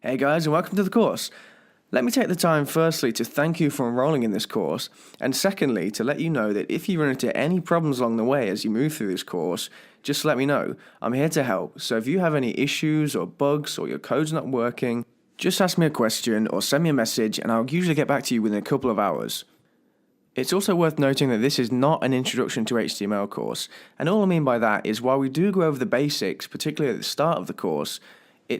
Hey guys, and welcome to the course. Let me take the time firstly to thank you for enrolling in this course, and secondly to let you know that if you run into any problems along the way as you move through this course, just let me know. I'm here to help, so if you have any issues or bugs or your code's not working, just ask me a question or send me a message and I'll usually get back to you within a couple of hours. It's also worth noting that this is not an introduction to HTML course, and all I mean by that is while we do go over the basics, particularly at the start of the course,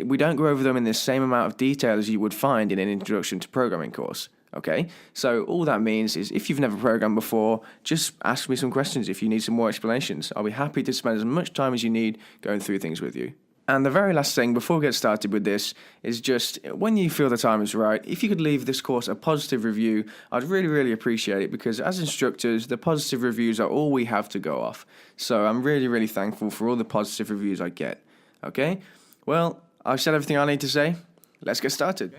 we don't go over them in the same amount of detail as you would find in an introduction to programming course. Okay, so all that means is if you've never programmed before, just ask me some questions if you need some more explanations. I'll be happy to spend as much time as you need going through things with you. And the very last thing before we get started with this is just when you feel the time is right, if you could leave this course a positive review, I'd really appreciate it, because as instructors, the positive reviews are all we have to go off. So I'm really thankful for all the positive reviews I get. Okay, well, I've said everything I need to say. Let's get started.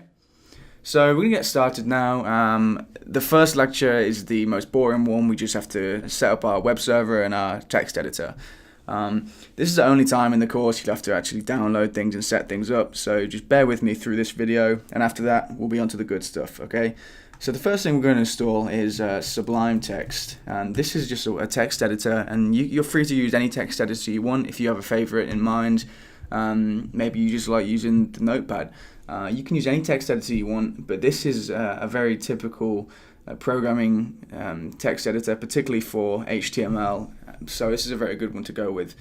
So we're going to get started now. The first lecture is the most boring one. We just have to set up our web server and our text editor. This is the only time in the course you'll have to actually download things and set things up. So just bear with me through this video, and after that we'll be on to the good stuff, okay? So the first thing we're going to install is Sublime Text, and this is just a text editor, and you're free to use any text editor you want if you have a favorite in mind. Maybe you just like using the Notepad. You can use any text editor you want, but this is a very typical programming text editor, particularly for HTML. So this is a very good one to go with.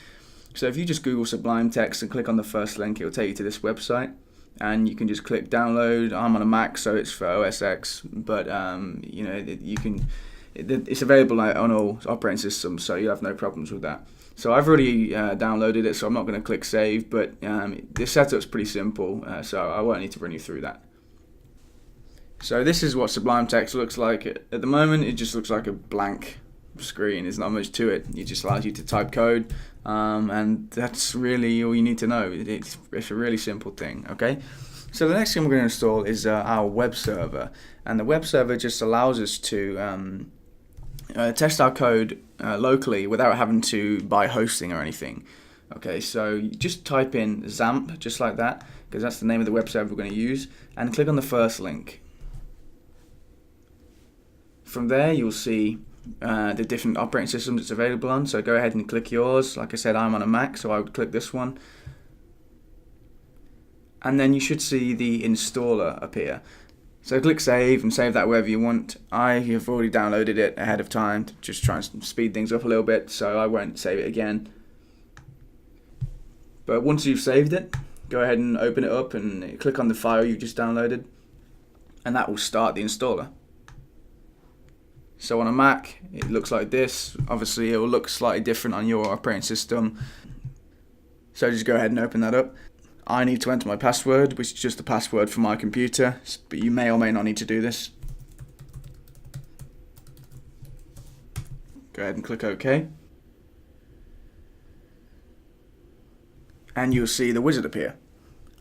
So if you just Google Sublime Text and click on the first link, it'll take you to this website, and you can just click download. I'm on a Mac, so it's for OS X, but it's available on all operating systems, so you have no problems with that. So I've already downloaded it, so I'm not going to click save, but the setup's pretty simple, so I won't need to run you through that. So this is what Sublime Text looks like. At the moment, it just looks like a blank screen. There's not much to it. It just allows you to type code, and that's really all you need to know. It's a really simple thing, okay? So the next thing we're going to install is our web server, and the web server just allows us to test our code locally without having to buy hosting or anything. Okay, so you just type in XAMPP just like that, because that's the name of the web server we're going to use, and click on the first link. From there you'll see the different operating systems it's available on, so go ahead and click yours. Like I said, I'm on a Mac, so I would click this one, and then you should see the installer appear. So click save and save that wherever you want. I have already downloaded it ahead of time to just try and speed things up a little bit, so I won't save it again. But once you've saved it, go ahead and open it up and click on the file you just downloaded, and that will start the installer. So on a Mac, it looks like this. Obviously, it will look slightly different on your operating system. So just go ahead and open that up. I need to enter my password, which is just the password for my computer, but you may or may not need to do this. Go ahead and click OK. And you'll see the wizard appear.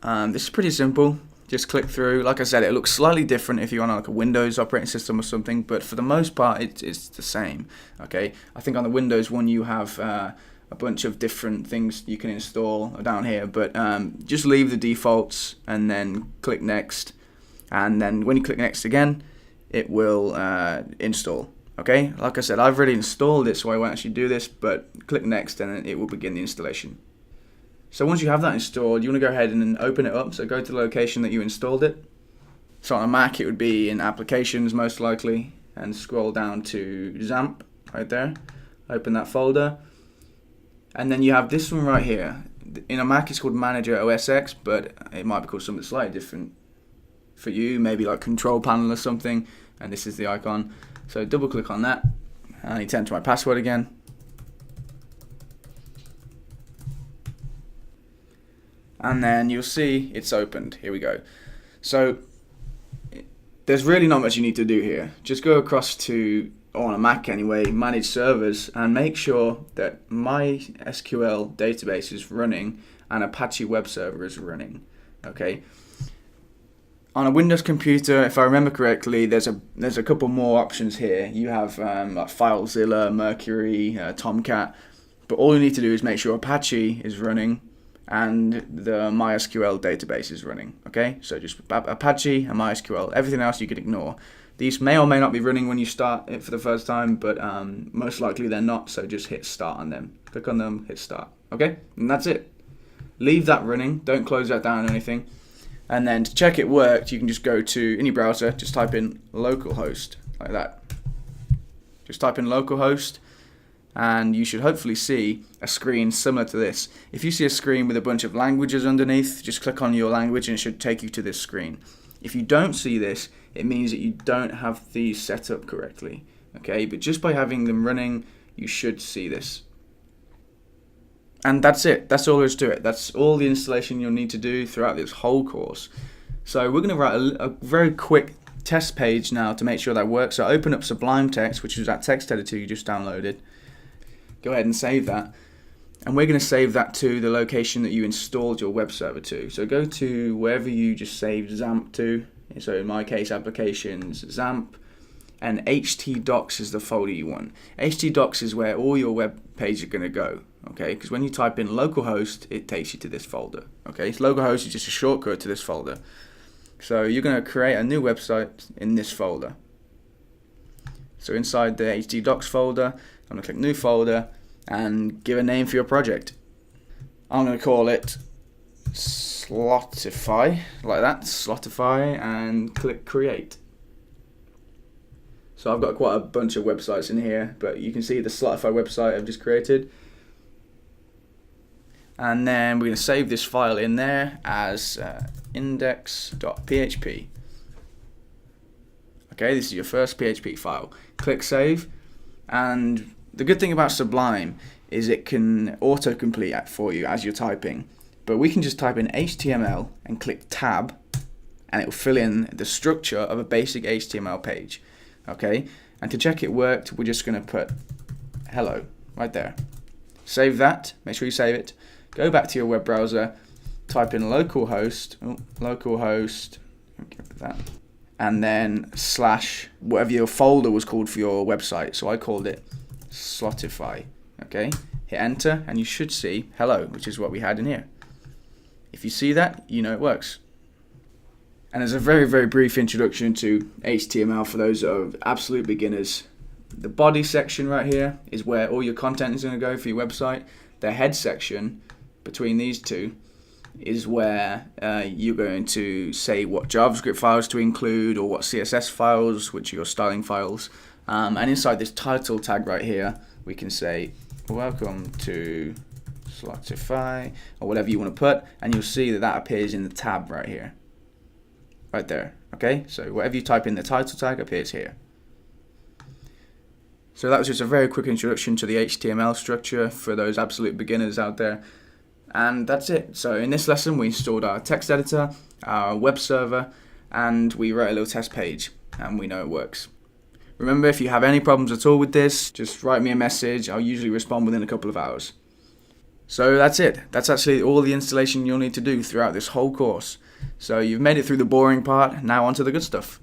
This is pretty simple. Just click through. Like I said, it looks slightly different if you're on like a Windows operating system or something, but for the most part, it's the same. Okay, I think on the Windows one you have a bunch of different things you can install down here, but just leave the defaults and then click next, and then when you click next again, it will install. Okay, like I said, I've already installed it, so I won't actually do this, but click next and then it will begin the installation. So once you have that installed, you want to go ahead and open it up. So go to the location that you installed it. So on a Mac, it would be in Applications most likely, and scroll down to XAMPP right there. Open that folder, and then you have this one right here. In a Mac, it's called Manager OS X, but it might be called something slightly different for you, maybe like Control Panel or something. And this is the icon. So double click on that. I need to enter my password again. And then you'll see it's opened. Here we go. So there's really not much you need to do here. Just go across to, or on a Mac anyway, manage servers, and make sure that MySQL database is running and Apache web server is running. Okay. On a Windows computer, if I remember correctly, there's a couple more options here. You have like FileZilla, Mercury, Tomcat, but all you need to do is make sure Apache is running and the MySQL database is running. Okay, so just Apache and MySQL. Everything else you could ignore. These may or may not be running when you start it for the first time, but most likely they're not, so just hit start on them. Click on them, hit start. Okay, and that's it. Leave that running, don't close that down or anything. And then to check it worked, you can just go to, in your browser, just type in localhost, like that. Just type in localhost, and you should hopefully see a screen similar to this. If you see a screen with a bunch of languages underneath, just click on your language and it should take you to this screen. If you don't see this, it means that you don't have these set up correctly. Okay, but just by having them running, you should see this. And that's it. That's all there is to it. That's all the installation you'll need to do throughout this whole course. So we're going to write a very quick test page now to make sure that works. So open up Sublime Text, which is that text editor you just downloaded. Go ahead and save that. And we're going to save that to the location that you installed your web server to. So go to wherever you just saved XAMPP to. So in my case, applications, XAMPP, and htdocs is the folder you want. htdocs is where all your web pages are going to go. Okay, because when you type in localhost, it takes you to this folder. Okay, so localhost is just a shortcut to this folder. So you're going to create a new website in this folder. So inside the htdocs folder, I'm going to click new folder and give a name for your project. I'm going to call it Slotify, like that, Slotify, and click create. So I've got quite a bunch of websites in here, but you can see the Slotify website I've just created. And then we're going to save this file in there as index.php. Okay, this is your first PHP file. Click save, and the good thing about Sublime is it can autocomplete for you as you're typing. But we can just type in HTML and click tab, and it will fill in the structure of a basic HTML page. Okay, and to check it worked, we're just going to put hello right there. Save that, make sure you save it. Go back to your web browser, type in localhost, that, and then slash whatever your folder was called for your website. So I called it Slotify. Okay, hit enter, and you should see hello, which is what we had in here. If you see that, you know it works. And as a very, very brief introduction to HTML for those that are absolute beginners, the body section right here is where all your content is going to go for your website. The head section between these two is where you're going to say what JavaScript files to include or what CSS files, which are your styling files. And inside this title tag right here, we can say welcome to Slotify or whatever you want to put, and you'll see that that appears in the tab right here. Right there. Okay, so whatever you type in the title tag appears here. So that was just a very quick introduction to the HTML structure for those absolute beginners out there. And that's it. So in this lesson we installed our text editor, our web server, and we wrote a little test page, and we know it works. Remember, if you have any problems at all with this, just write me a message. I'll usually respond within a couple of hours. So that's it. That's actually all the installation you'll need to do throughout this whole course. So you've made it through the boring part, now onto the good stuff.